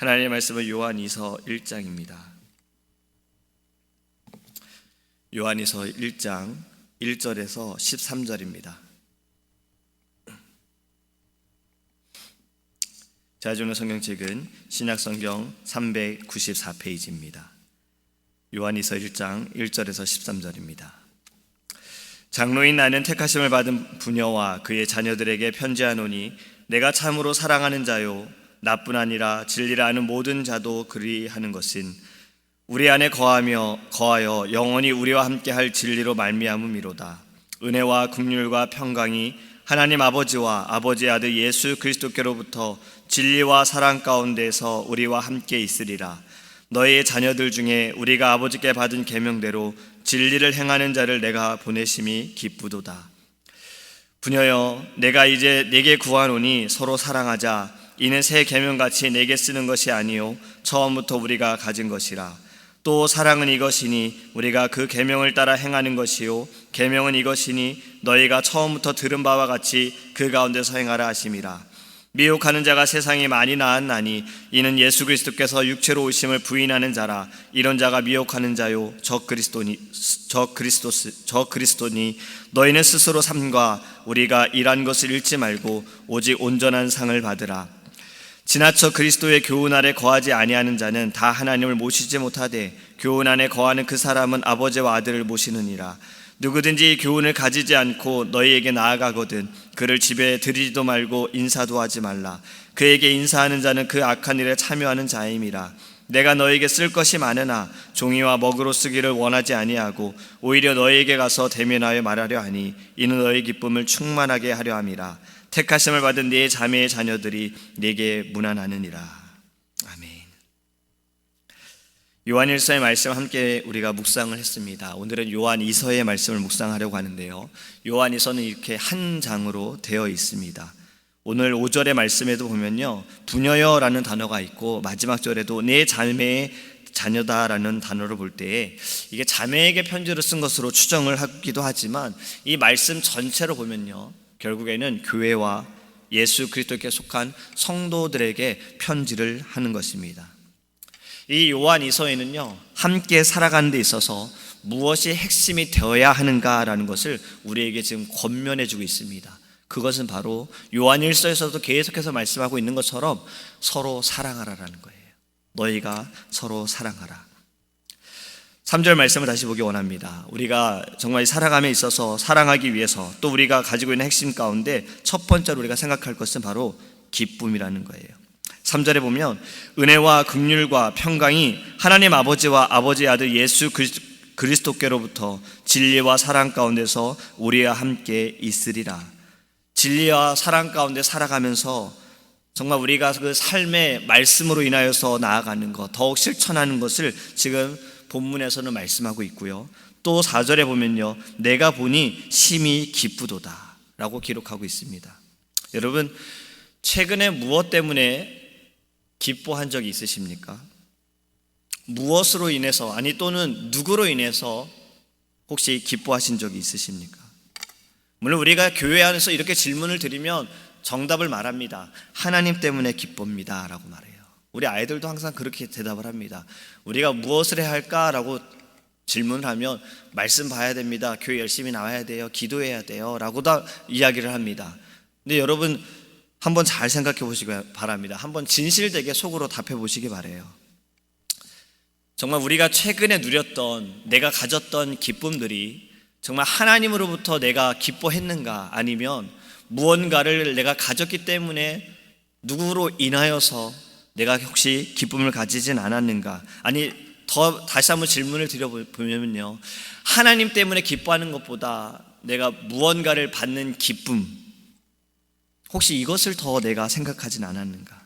하나님의 말씀은 요한이서 1장입니다. 요한이서 1장 1절에서 13절입니다. 제가 주는 성경책은 신약성경 394페이지입니다. 요한이서 1장 1절에서 13절입니다. 장로인 나는 택하심을 받은 부녀와 그의 자녀들에게 편지하노니 내가 참으로 사랑하는 자요 나뿐 아니라 진리를 아는 모든 자도 그리하는 것은 우리 안에 거하여 영원히 우리와 함께할 진리로 말미암음이로다. 은혜와 긍휼과 평강이 하나님 아버지와 아버지의 아들 예수 그리스도께로부터 진리와 사랑 가운데서 우리와 함께 있으리라. 너희의 자녀들 중에 우리가 아버지께 받은 계명대로 진리를 행하는 자를 내가 보내심이 기쁘도다. 부녀여, 내가 이제 네게 구하노니 서로 사랑하자. 이는 새 계명같이 내게 쓰는 것이 아니요 처음부터 우리가 가진 것이라. 또 사랑은 이것이니 우리가 그 계명을 따라 행하는 것이요 계명은 이것이니 너희가 처음부터 들은 바와 같이 그 가운데서 행하라 하심이라. 미혹하는 자가 세상에 많이 나았나니 이는 예수 그리스도께서 육체로 오심을 부인하는 자라. 이런 자가 미혹하는 자요 저 그리스도니 너희는 스스로 삼가 우리가 일한 것을 잃지 말고 오직 온전한 상을 받으라. 지나쳐 그리스도의 교훈 아래 거하지 아니하는 자는 다 하나님을 모시지 못하되 교훈 안에 거하는 그 사람은 아버지와 아들을 모시느니라. 누구든지 교훈을 가지지 않고 너희에게 나아가거든 그를 집에 들이지도 말고 인사도 하지 말라. 그에게 인사하는 자는 그 악한 일에 참여하는 자임이라. 내가 너에게 쓸 것이 많으나 종이와 먹으로 쓰기를 원하지 아니하고 오히려 너에게 가서 대면하여 말하려 하니 이는 너의 기쁨을 충만하게 하려 함이라. 택하심을 받은 네 자매의 자녀들이 네게 문안하느니라. 아멘. 요한일서의 말씀 함께 우리가 묵상을 했습니다. 오늘은 요한이서의 말씀을 묵상하려고 하는데요, 요한이서는 이렇게 한 장으로 되어 있습니다. 오늘 5절의 말씀에도 보면요, 부녀여라는 단어가 있고 마지막 절에도 네 자매의 자녀다라는 단어를 볼 때에 이게 자매에게 편지를 쓴 것으로 추정을 하기도 하지만 이 말씀 전체로 보면요, 결국에는 교회와 예수 그리스도께 속한 성도들에게 편지를 하는 것입니다. 이 요한이서에는요, 함께 살아가는 데 있어서 무엇이 핵심이 되어야 하는가라는 것을 우리에게 지금 권면해 주고 있습니다. 그것은 바로 요한일서에서도 계속해서 말씀하고 있는 것처럼 서로 사랑하라라는 거예요. 너희가 서로 사랑하라. 3절 말씀을 다시 보기 원합니다. 우리가 정말 살아감에 있어서 사랑하기 위해서 또 우리가 가지고 있는 핵심 가운데 첫 번째로 우리가 생각할 것은 바로 기쁨이라는 거예요. 3절에 보면 은혜와 긍휼과 평강이 하나님 아버지와 아버지의 아들 예수 그리스도께로부터 진리와 사랑 가운데서 우리와 함께 있으리라. 진리와 사랑 가운데 살아가면서 정말 우리가 그 삶의 말씀으로 인하여서 나아가는 것, 더욱 실천하는 것을 지금 본문에서는 말씀하고 있고요. 또 4절에 보면요, 내가 보니 심히 기쁘도다 라고 기록하고 있습니다. 여러분, 최근에 무엇 때문에 기뻐한 적이 있으십니까? 무엇으로 인해서, 아니 또는 누구로 인해서 혹시 기뻐하신 적이 있으십니까? 물론 우리가 교회 안에서 이렇게 질문을 드리면 정답을 말합니다. 하나님 때문에 기쁩니다 라고 말해요. 우리 아이들도 항상 그렇게 대답을 합니다. 우리가 무엇을 해야 할까라고 질문을 하면 말씀 봐야 됩니다, 교회 열심히 나와야 돼요, 기도해야 돼요 라고 다 이야기를 합니다. 근데 여러분 한번 잘 생각해 보시기 바랍니다. 한번 진실되게 속으로 답해 보시기 바래요. 정말 우리가 최근에 누렸던, 내가 가졌던 기쁨들이 정말 하나님으로부터 내가 기뻐했는가, 아니면 무언가를 내가 가졌기 때문에 누구로 인하여서 내가 혹시 기쁨을 가지진 않았는가? 아니, 다시 한번 질문을 드려보면요, 하나님 때문에 기뻐하는 것보다 내가 무언가를 받는 기쁨, 혹시 이것을 더 내가 생각하진 않았는가?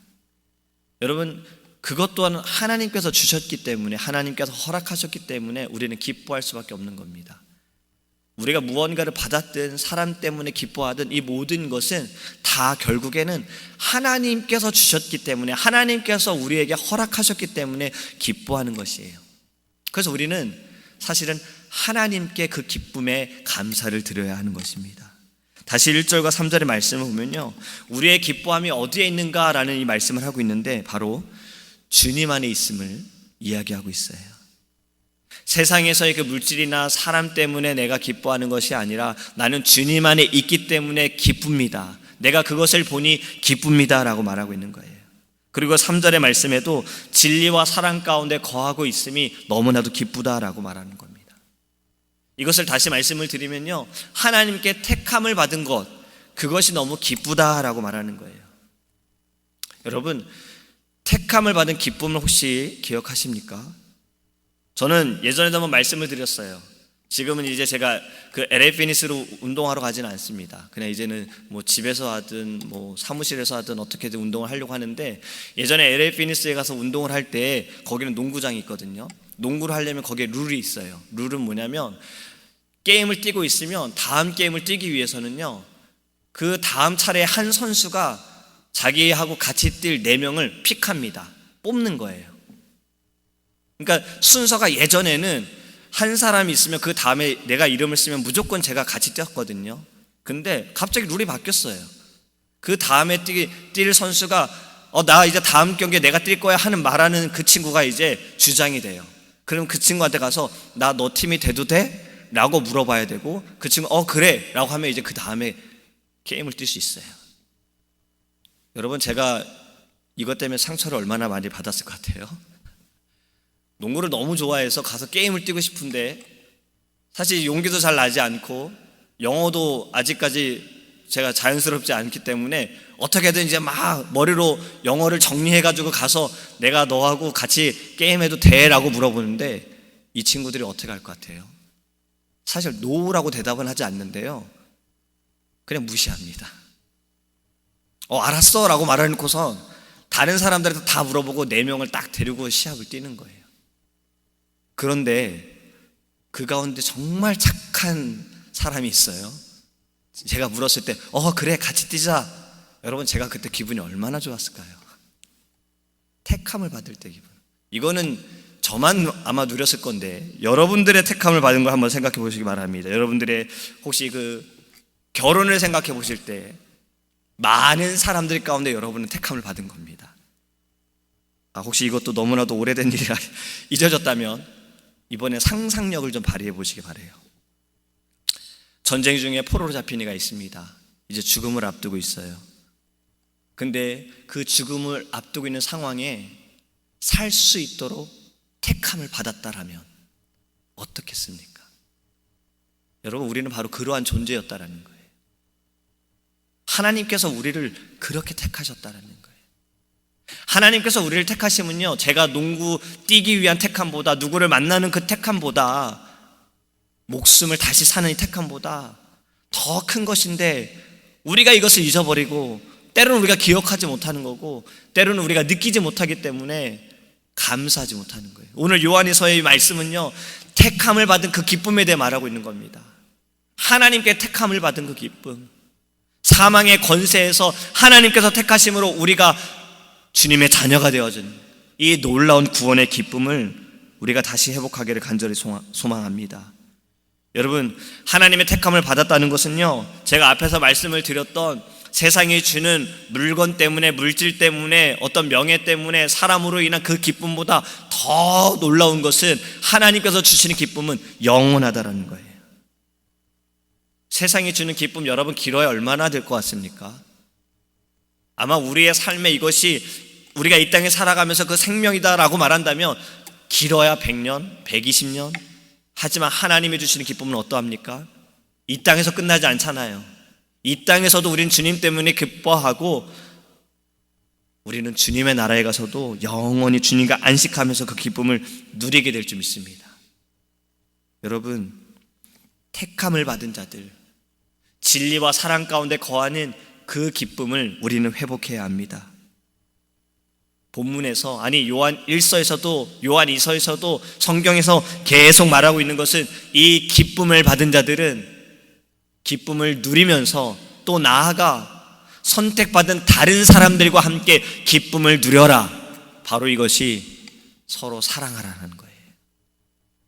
여러분, 그것 또한 하나님께서 주셨기 때문에, 하나님께서 허락하셨기 때문에 우리는 기뻐할 수밖에 없는 겁니다. 우리가 무언가를 받았든 사람 때문에 기뻐하든 이 모든 것은 다 결국에는 하나님께서 주셨기 때문에, 하나님께서 우리에게 허락하셨기 때문에 기뻐하는 것이에요. 그래서 우리는 사실은 하나님께 그 기쁨에 감사를 드려야 하는 것입니다. 다시 1절과 3절의 말씀을 보면요, 우리의 기뻐함이 어디에 있는가라는 이 말씀을 하고 있는데 바로 주님 안에 있음을 이야기하고 있어요. 세상에서의 그 물질이나 사람 때문에 내가 기뻐하는 것이 아니라 나는 주님 안에 있기 때문에 기쁩니다. 내가 그것을 보니 기쁩니다 라고 말하고 있는 거예요. 그리고 3절의 말씀에도 진리와 사랑 가운데 거하고 있음이 너무나도 기쁘다라고 말하는 겁니다. 이것을 다시 말씀을 드리면요, 하나님께 택함을 받은 것, 그것이 너무 기쁘다라고 말하는 거예요. 여러분, 택함을 받은 기쁨을 혹시 기억하십니까? 저는 예전에도 한번 말씀을 드렸어요. 지금은 이제 제가 그 LA 피니스로 운동하러 가지는 않습니다. 그냥 이제는 뭐 집에서 하든 뭐 사무실에서 하든 어떻게든 운동을 하려고 하는데, 예전에 LA 피니스에 가서 운동을 할 때 거기는 농구장이 있거든요. 농구를 하려면 거기에 룰이 있어요. 룰은 뭐냐면, 게임을 뛰고 있으면 다음 게임을 뛰기 위해서는요, 그 다음 차례에 한 선수가 자기하고 같이 뛸 4명을 픽합니다. 뽑는 거예요. 그러니까 순서가 예전에는 한 사람이 있으면 그 다음에 내가 이름을 쓰면 무조건 제가 같이 뛰었거든요. 근데 갑자기 룰이 바뀌었어요. 그 다음에 뛸 선수가 나 이제 다음 경기에 내가 뛸 거야 하는 말하는 그 친구가 이제 주장이 돼요. 그럼 그 친구한테 가서 나 너 팀이 돼도 돼? 라고 물어봐야 되고, 그 친구 그래 라고 하면 이제 그 다음에 게임을 뛸 수 있어요. 여러분, 제가 이것 때문에 상처를 얼마나 많이 받았을 것 같아요. 농구를 너무 좋아해서 가서 게임을 뛰고 싶은데 사실 용기도 잘 나지 않고 영어도 아직까지 제가 자연스럽지 않기 때문에 어떻게든 이제 막 머리로 영어를 정리해가지고 가서 내가 너하고 같이 게임해도 돼? 라고 물어보는데 이 친구들이 어떻게 할 것 같아요? 사실 노라고 대답은 하지 않는데요, 그냥 무시합니다. 알았어 라고 말해놓고선 다른 사람들한테 다 물어보고 4명을 딱 데리고 시합을 뛰는 거예요. 그런데 그 가운데 정말 착한 사람이 있어요. 제가 물었을 때 그래 같이 뛰자. 여러분, 제가 그때 기분이 얼마나 좋았을까요? 택함을 받을 때 기분. 이거는 저만 아마 누렸을 건데 여러분들의 택함을 받은 걸 한번 생각해 보시기 바랍니다. 여러분들의 혹시 그 결혼을 생각해 보실 때 많은 사람들 가운데 여러분은 택함을 받은 겁니다. 혹시 이것도 너무나도 오래된 일이라 잊어졌다면 이번에 상상력을 좀 발휘해 보시기 바래요. 전쟁 중에 포로로 잡힌 이가 있습니다. 이제 죽음을 앞두고 있어요. 근데 그 죽음을 앞두고 있는 상황에 살 수 있도록 택함을 받았다라면 어떻겠습니까? 여러분, 우리는 바로 그러한 존재였다라는 거예요. 하나님께서 우리를 그렇게 택하셨다라는 거예요. 하나님께서 우리를 택하시면요, 제가 농구 뛰기 위한 택함보다, 누구를 만나는 그 택함보다, 목숨을 다시 사는 이 택함보다 더 큰 것인데 우리가 이것을 잊어버리고 때로는 우리가 기억하지 못하는 거고 때로는 우리가 느끼지 못하기 때문에 감사하지 못하는 거예요. 오늘 요한일서의 말씀은요, 택함을 받은 그 기쁨에 대해 말하고 있는 겁니다. 하나님께 택함을 받은 그 기쁨, 사망의 권세에서 하나님께서 택하심으로 우리가 주님의 자녀가 되어진 이 놀라운 구원의 기쁨을 우리가 다시 회복하기를 간절히 소망합니다. 여러분, 하나님의 택함을 받았다는 것은요, 제가 앞에서 말씀을 드렸던 세상이 주는 물건 때문에, 물질 때문에, 어떤 명예 때문에, 사람으로 인한 그 기쁨보다 더 놀라운 것은 하나님께서 주시는 기쁨은 영원하다라는 거예요. 세상이 주는 기쁨, 여러분 길어야 얼마나 될 것 같습니까? 아마 우리의 삶에 이것이 우리가 이 땅에 살아가면서 그 생명이다라고 말한다면 길어야 100년, 120년. 하지만 하나님이 주시는 기쁨은 어떠합니까? 이 땅에서 끝나지 않잖아요. 이 땅에서도 우리는 주님 때문에 기뻐하고 우리는 주님의 나라에 가서도 영원히 주님과 안식하면서 그 기쁨을 누리게 될 줄 믿습니다. 여러분, 택함을 받은 자들, 진리와 사랑 가운데 거하는 그 기쁨을 우리는 회복해야 합니다. 본문에서, 아니 요한 1서에서도 요한 2서에서도 성경에서 계속 말하고 있는 것은 이 기쁨을 받은 자들은 기쁨을 누리면서 또 나아가 선택받은 다른 사람들과 함께 기쁨을 누려라. 바로 이것이 서로 사랑하라는 거예요.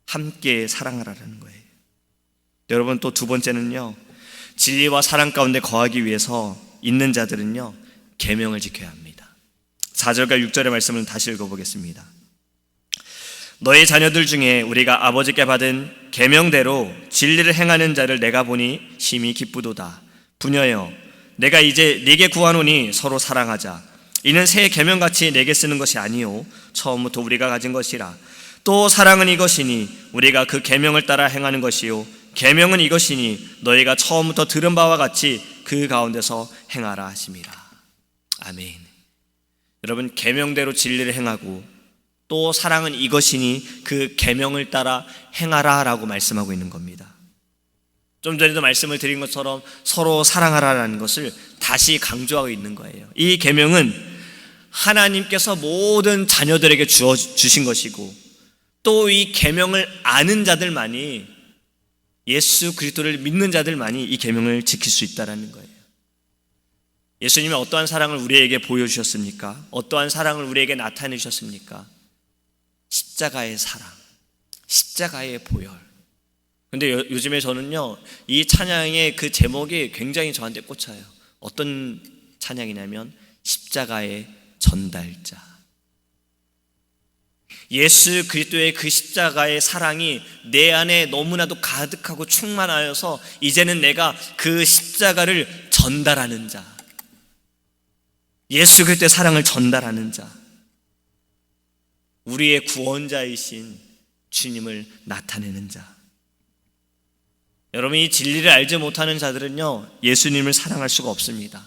함께 사랑하라는 거예요. 여러분, 또 두 번째는요, 진리와 사랑 가운데 거하기 위해서 있는 자들은요, 계명을 지켜야 합니다. 4절과 6절의 말씀을 다시 읽어보겠습니다. 너희 자녀들 중에 우리가 아버지께 받은 계명대로 진리를 행하는 자를 내가 보니 심히 기쁘도다. 부녀여, 내가 이제 네게 구하노니 서로 사랑하자. 이는 새 계명같이 내게 쓰는 것이 아니요 처음부터 우리가 가진 것이라. 또 사랑은 이것이니 우리가 그 계명을 따라 행하는 것이요 계명은 이것이니 너희가 처음부터 들은 바와 같이 그 가운데서 행하라 하심이라. 아멘. 여러분, 계명대로 진리를 행하고 또 사랑은 이것이니 그 계명을 따라 행하라 라고 말씀하고 있는 겁니다. 좀 전에도 말씀을 드린 것처럼 서로 사랑하라는 것을 다시 강조하고 있는 거예요. 이 계명은 하나님께서 모든 자녀들에게 주신 것이고 또 이 계명을 아는 자들만이, 예수 그리스도를 믿는 자들만이 이 계명을 지킬 수 있다는 거예요. 예수님이 어떠한 사랑을 우리에게 보여주셨습니까? 어떠한 사랑을 우리에게 나타내 주셨습니까? 십자가의 사랑, 십자가의 보혈. 근데 요즘에 저는요, 이 찬양의 그 제목이 굉장히 저한테 꽂혀요. 어떤 찬양이냐면 십자가의 전달자. 예수 그리스도의 그 십자가의 사랑이 내 안에 너무나도 가득하고 충만하여서 이제는 내가 그 십자가를 전달하는 자, 예수 그리스도의 사랑을 전달하는 자, 우리의 구원자이신 주님을 나타내는 자. 여러분, 이 진리를 알지 못하는 자들은요, 예수님을 사랑할 수가 없습니다.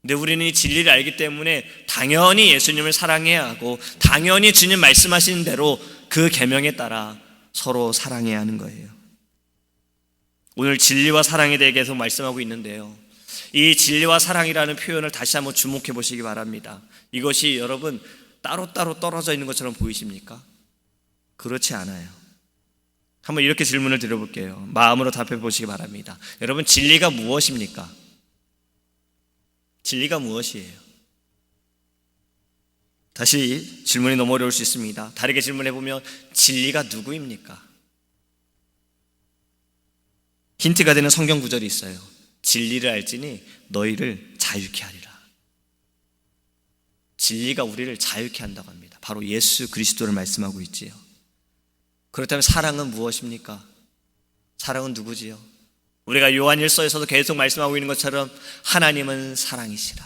근데 우리는 이 진리를 알기 때문에 당연히 예수님을 사랑해야 하고 당연히 주님 말씀하시는 대로 그 계명에 따라 서로 사랑해야 하는 거예요. 오늘 진리와 사랑에 대해 계속 말씀하고 있는데요, 이 진리와 사랑이라는 표현을 다시 한번 주목해 보시기 바랍니다. 이것이 여러분 따로따로 떨어져 있는 것처럼 보이십니까? 그렇지 않아요. 한번 이렇게 질문을 드려볼게요. 마음으로 답해 보시기 바랍니다. 여러분, 진리가 무엇입니까? 진리가 무엇이에요? 다시 질문이 너무 어려울 수 있습니다. 다르게 질문해 보면 진리가 누구입니까? 힌트가 되는 성경 구절이 있어요. 진리를 알지니 너희를 자유케 하리라. 진리가 우리를 자유케 한다고 합니다. 바로 예수 그리스도를 말씀하고 있지요. 그렇다면 사랑은 무엇입니까? 사랑은 누구지요? 우리가 요한일서에서도 계속 말씀하고 있는 것처럼 하나님은 사랑이시라.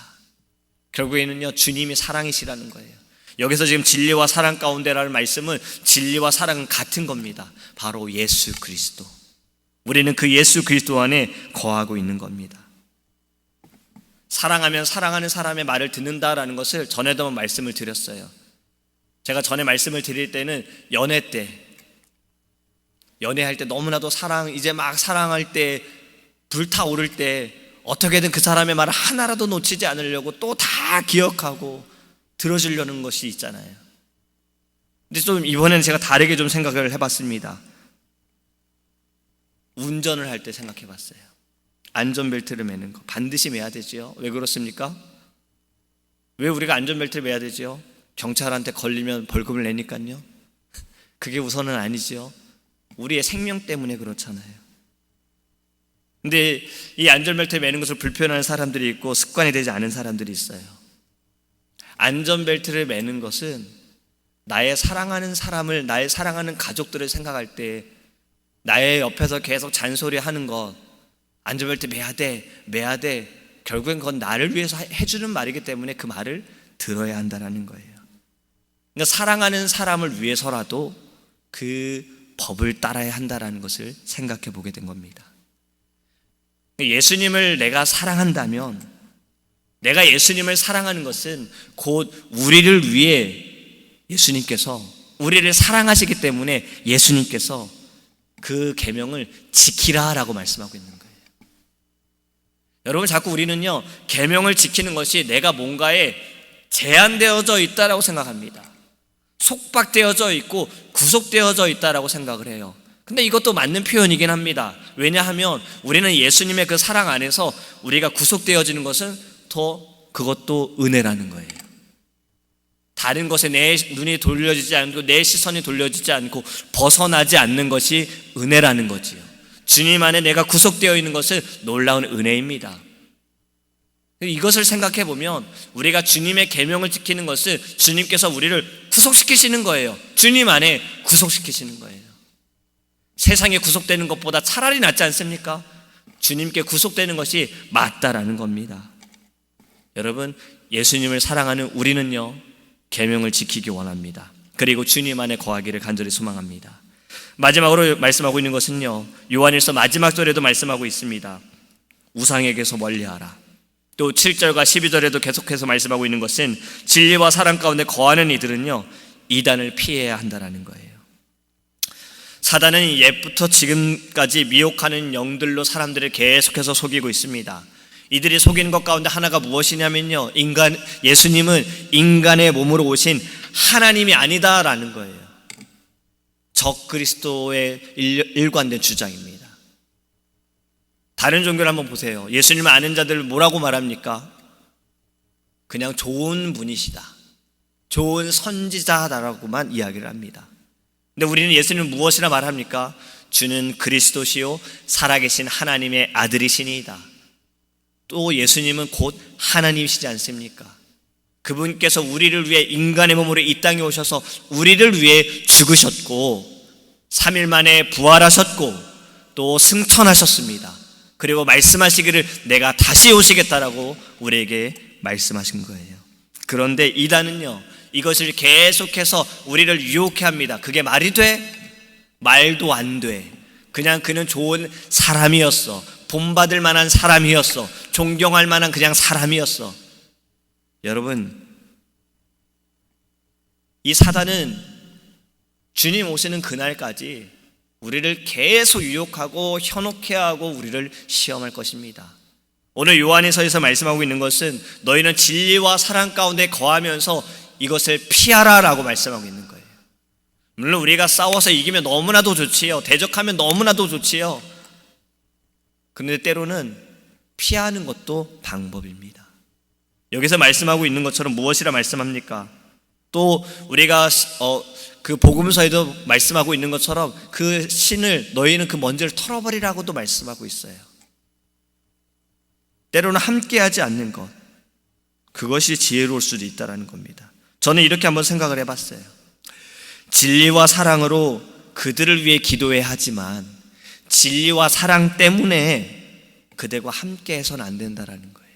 결국에는요, 주님이 사랑이시라는 거예요. 여기서 지금 진리와 사랑 가운데라는 말씀은 진리와 사랑은 같은 겁니다. 바로 예수 그리스도. 우리는 그 예수 그리스도 안에 거하고 있는 겁니다. 사랑하면 사랑하는 사람의 말을 듣는다라는 것을 전에도 한번 말씀을 드렸어요. 제가 전에 말씀을 드릴 때는 연애할 때 너무나도 이제 막 사랑할 때, 불타오를 때 어떻게든 그 사람의 말을 하나라도 놓치지 않으려고 또 다 기억하고 들어주려는 것이 있잖아요. 근데 좀 이번에는 제가 다르게 좀 생각을 해봤습니다. 운전을 할 때 생각해 봤어요. 안전벨트를 매는 거 반드시 매야 되지요. 왜 그렇습니까? 왜 우리가 안전벨트를 매야 되지요? 경찰한테 걸리면 벌금을 내니까요. 그게 우선은 아니지요. 우리의 생명 때문에 그렇잖아요. 근데 이 안전벨트 매는 것을 불편해하는 사람들이 있고 습관이 되지 않은 사람들이 있어요. 안전벨트를 매는 것은 나의 사랑하는 사람을, 나의 사랑하는 가족들을 생각할 때 나의 옆에서 계속 잔소리하는 것, 안전벨트 매야 돼, 결국엔 그건 나를 위해서 해주는 말이기 때문에 그 말을 들어야 한다는 거예요. 그러니까 사랑하는 사람을 위해서라도 그 법을 따라야 한다는 것을 생각해 보게 된 겁니다. 예수님을 내가 사랑한다면, 내가 예수님을 사랑하는 것은 곧 우리를 위해 예수님께서 우리를 사랑하시기 때문에 예수님께서 그 계명을 지키라라고 말씀하고 있는 거예요. 여러분, 자꾸 우리는요, 계명을 지키는 것이 내가 뭔가에 제한되어져 있다라고 생각합니다. 속박되어져 있고 구속되어져 있다라고 생각을 해요. 근데 이것도 맞는 표현이긴 합니다. 왜냐하면 우리는 예수님의 그 사랑 안에서 우리가 구속되어지는 것은 그것도 은혜라는 거예요. 다른 것에 내 눈이 돌려지지 않고 내 시선이 돌려지지 않고 벗어나지 않는 것이 은혜라는 거지요. 주님 안에 내가 구속되어 있는 것은 놀라운 은혜입니다. 이것을 생각해 보면 우리가 주님의 계명을 지키는 것은 주님께서 우리를 구속시키시는 거예요. 주님 안에 구속시키시는 거예요. 세상에 구속되는 것보다 차라리 낫지 않습니까? 주님께 구속되는 것이 맞다라는 겁니다. 여러분, 예수님을 사랑하는 우리는요, 계명을 지키기 원합니다. 그리고 주님 안에 거하기를 간절히 소망합니다. 마지막으로 말씀하고 있는 것은요, 요한일서 마지막 절에도 말씀하고 있습니다. 우상에게서 멀리하라. 또 7절과 12절에도 계속해서 말씀하고 있는 것은 진리와 사랑 가운데 거하는 이들은요, 이단을 피해야 한다는 거예요. 사단은 옛부터 지금까지 미혹하는 영들로 사람들을 계속해서 속이고 있습니다. 이들이 속이는 것 가운데 하나가 무엇이냐면요, 예수님은 인간의 몸으로 오신 하나님이 아니다라는 거예요. 적그리스도의 일관된 주장입니다. 다른 종교를 한번 보세요. 예수님을 아는 자들 뭐라고 말합니까? 그냥 좋은 분이시다, 좋은 선지자다라고만 이야기를 합니다. 근데 우리는 예수님을 무엇이라 말합니까? 주는 그리스도시요 살아계신 하나님의 아들이시니이다. 또 예수님은 곧 하나님이시지 않습니까? 그분께서 우리를 위해 인간의 몸으로 이 땅에 오셔서 우리를 위해 죽으셨고 3일 만에 부활하셨고 또 승천하셨습니다. 그리고 말씀하시기를 내가 다시 오시겠다라고 우리에게 말씀하신 거예요. 그런데 이단은요, 이것을 계속해서 우리를 유혹해 합니다. 그게 말이 돼? 말도 안 돼. 그냥 그는 좋은 사람이었어. 본받을 만한 사람이었어. 존경할 만한 그냥 사람이었어. 여러분, 이 사단은 주님 오시는 그날까지 우리를 계속 유혹하고 현혹해 하고 우리를 시험할 것입니다. 오늘 요한일서에서 말씀하고 있는 것은 너희는 진리와 사랑 가운데 거하면서 이것을 피하라라고 말씀하고 있는 거예요. 물론 우리가 싸워서 이기면 너무나도 좋지요. 대적하면 너무나도 좋지요. 그런데 때로는 피하는 것도 방법입니다. 여기서 말씀하고 있는 것처럼 무엇이라 말씀합니까? 또 우리가 그 복음서에도 말씀하고 있는 것처럼 그 신을 너희는 그 먼지를 털어버리라고도 말씀하고 있어요. 때로는 함께하지 않는 것, 그것이 지혜로울 수도 있다는 겁니다. 저는 이렇게 한번 생각을 해봤어요. 진리와 사랑으로 그들을 위해 기도해야 하지만 진리와 사랑 때문에 그들과 함께해서는 안 된다는 거예요.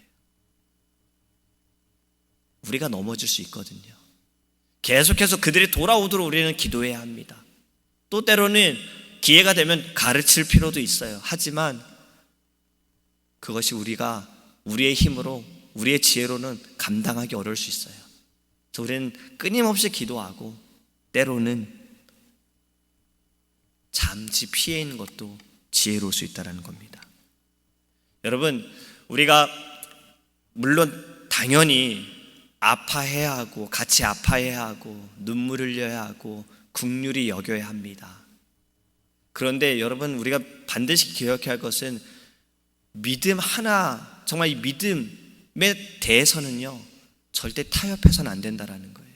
우리가 넘어질 수 있거든요. 계속해서 그들이 돌아오도록 우리는 기도해야 합니다. 또 때로는 기회가 되면 가르칠 필요도 있어요. 하지만 그것이 우리가 우리의 힘으로, 우리의 지혜로는 감당하기 어려울 수 있어요. 그래서 우리는 끊임없이 기도하고 때로는 잠시 피해 있는 것도 지혜로울 수 있다는 겁니다. 여러분, 우리가 물론 당연히 아파해야 하고 같이 아파해야 하고 눈물 흘려야 하고 긍휼히 여겨야 합니다. 그런데 여러분, 우리가 반드시 기억해야 할 것은 믿음 하나, 정말 이 믿음에 대해서는요, 절대 타협해서는 안 된다는 거예요.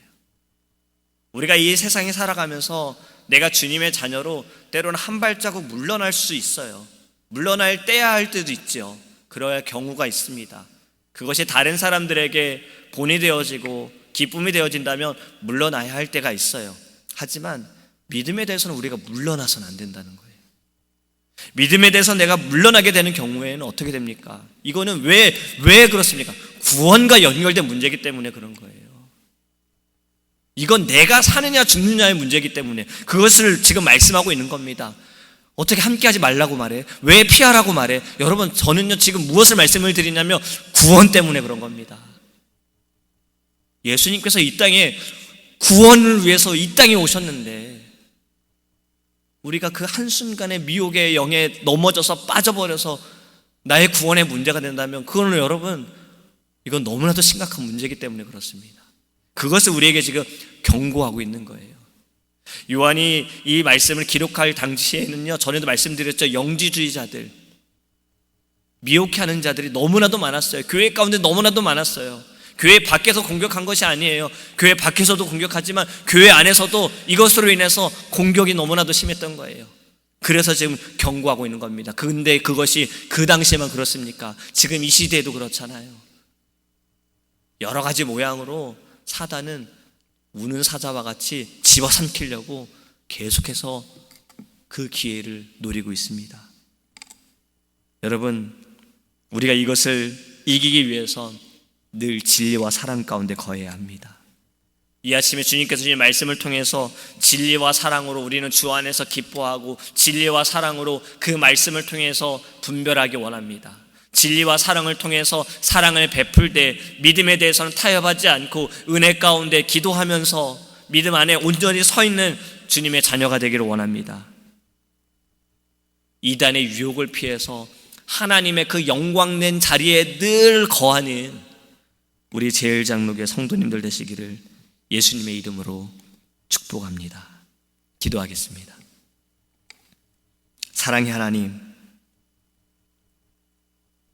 우리가 이 세상에 살아가면서 내가 주님의 자녀로 때로는 한 발자국 물러날 수 있어요. 물러날 때야 할 때도 있죠. 그럴 경우가 있습니다. 그것이 다른 사람들에게 본이 되어지고 기쁨이 되어진다면 물러나야 할 때가 있어요. 하지만 믿음에 대해서는 우리가 물러나서는 안 된다는 거예요. 믿음에 대해서 내가 물러나게 되는 경우에는 어떻게 됩니까? 이거는 왜 그렇습니까? 구원과 연결된 문제이기 때문에 그런 거예요. 이건 내가 사느냐 죽느냐의 문제이기 때문에 그것을 지금 말씀하고 있는 겁니다. 어떻게 함께하지 말라고 말해? 왜 피하라고 말해? 여러분, 저는요 지금 무엇을 말씀을 드리냐면 구원 때문에 그런 겁니다. 예수님께서 이 땅에 구원을 위해서 이 땅에 오셨는데 우리가 그 한순간에 미혹의 영에 넘어져서 빠져버려서 나의 구원에 문제가 된다면 그거는 여러분, 이건 너무나도 심각한 문제이기 때문에 그렇습니다. 그것을 우리에게 지금 경고하고 있는 거예요. 요한이 이 말씀을 기록할 당시에는요, 전에도 말씀드렸죠, 영지주의자들, 미혹해하는 자들이 너무나도 많았어요. 교회 가운데 너무나도 많았어요. 교회 밖에서 공격한 것이 아니에요. 교회 밖에서도 공격하지만 교회 안에서도 이것으로 인해서 공격이 너무나도 심했던 거예요. 그래서 지금 경고하고 있는 겁니다. 근데 그것이 그 당시에만 그렇습니까? 지금 이 시대에도 그렇잖아요. 여러 가지 모양으로 사단은 우는 사자와 같이 집어삼키려고 계속해서 그 기회를 노리고 있습니다. 여러분, 우리가 이것을 이기기 위해선 늘 진리와 사랑 가운데 거해야 합니다. 이 아침에 주님께서 주신 말씀을 통해서 진리와 사랑으로 우리는 주 안에서 기뻐하고 진리와 사랑으로 그 말씀을 통해서 분별하기 원합니다. 진리와 사랑을 통해서 사랑을 베풀 때 믿음에 대해서는 타협하지 않고 은혜 가운데 기도하면서 믿음 안에 온전히 서 있는 주님의 자녀가 되기를 원합니다. 이단의 유혹을 피해서 하나님의 그 영광된 자리에 늘 거하는 우리 제일장로교회 성도님들 되시기를 예수님의 이름으로 축복합니다. 기도하겠습니다. 사랑의 하나님,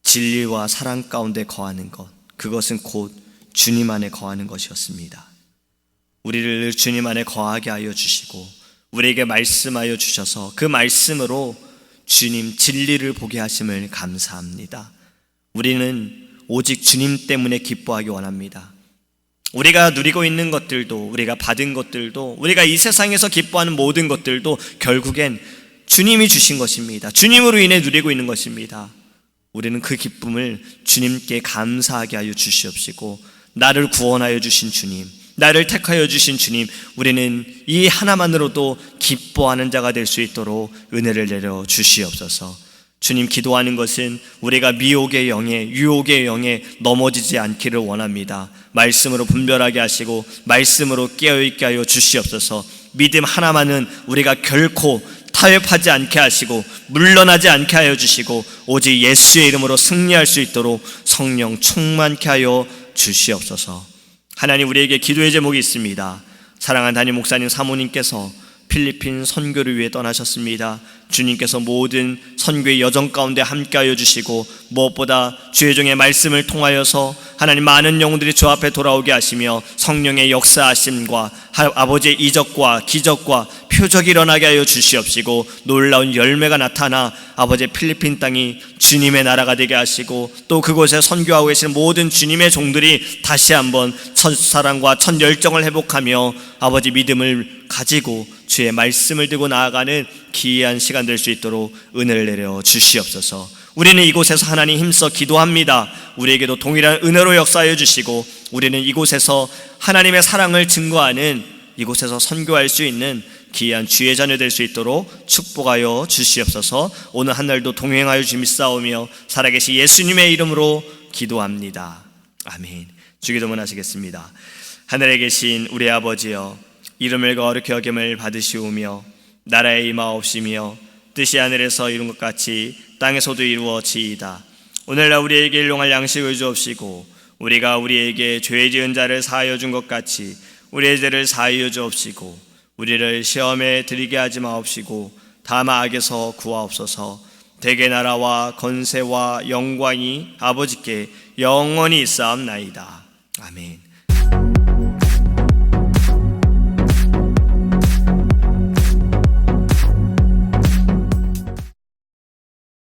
진리와 사랑 가운데 거하는 것, 그것은 곧 주님 안에 거하는 것이었습니다. 우리를 주님 안에 거하게 하여 주시고 우리에게 말씀하여 주셔서 그 말씀으로 주님 진리를 보게 하심을 감사합니다. 우리는 오직 주님 때문에 기뻐하기 원합니다. 우리가 누리고 있는 것들도, 우리가 받은 것들도, 우리가 이 세상에서 기뻐하는 모든 것들도 결국엔 주님이 주신 것입니다. 주님으로 인해 누리고 있는 것입니다. 우리는 그 기쁨을 주님께 감사하게 하여 주시옵시고, 나를 구원하여 주신 주님, 나를 택하여 주신 주님, 우리는 이 하나만으로도 기뻐하는 자가 될 수 있도록 은혜를 내려 주시옵소서. 주님, 기도하는 것은 우리가 미혹의 영에, 유혹의 영에 넘어지지 않기를 원합니다. 말씀으로 분별하게 하시고 말씀으로 깨어있게 하여 주시옵소서. 믿음 하나만은 우리가 결코 타협하지 않게 하시고 물러나지 않게 하여 주시고 오직 예수의 이름으로 승리할 수 있도록 성령 충만케 하여 주시옵소서. 하나님, 우리에게 기도의 제목이 있습니다. 사랑하는 담임 목사님 사모님께서 필리핀 선교를 위해 떠나셨습니다. 주님께서 모든 선교의 여정 가운데 함께하여 주시고 무엇보다 주의 종의 말씀을 통하여서 하나님 많은 영혼들이 주 앞에 돌아오게 하시며 성령의 역사하심과 아버지의 이적과 기적과 표적이 일어나게 하여 주시옵시고 놀라운 열매가 나타나 아버지의 필리핀 땅이 주님의 나라가 되게 하시고 또 그곳에 선교하고 계시는 모든 주님의 종들이 다시 한번 첫사랑과 첫열정을 회복하며 아버지 믿음을 가지고 주의 말씀을 들고 나아가는 기이한 시간 될 수 있도록 은혜를 내려 주시옵소서. 우리는 이곳에서 하나님 힘써 기도합니다. 우리에게도 동일한 은혜로 역사하여 주시고 우리는 이곳에서 하나님의 사랑을 증거하는, 이곳에서 선교할 수 있는 귀한 주의 자녀 될 수 있도록 축복하여 주시옵소서. 오늘 한 날도 동행하여 주시옵사오며 살아계신 예수님의 이름으로 기도합니다. 아멘. 주기도문 하시겠습니다. 하늘에 계신 우리 아버지여, 이름을 거룩히 여김을 받으시오며 나라에 임하옵시며 뜻이 하늘에서 이룬 것 같이 땅에서도 이루어지이다. 오늘날 우리에게 일용할 양식을 주옵시고 우리가 우리에게 죄 지은 자를 사하여 준 것 같이 우리의 죄를 사하여 주옵시고 우리를 시험에 들이게 하지 마옵시고 다만 악에서 구하옵소서. 대개 나라와 건세와 영광이 아버지께 영원히 있사옵나이다. 아멘.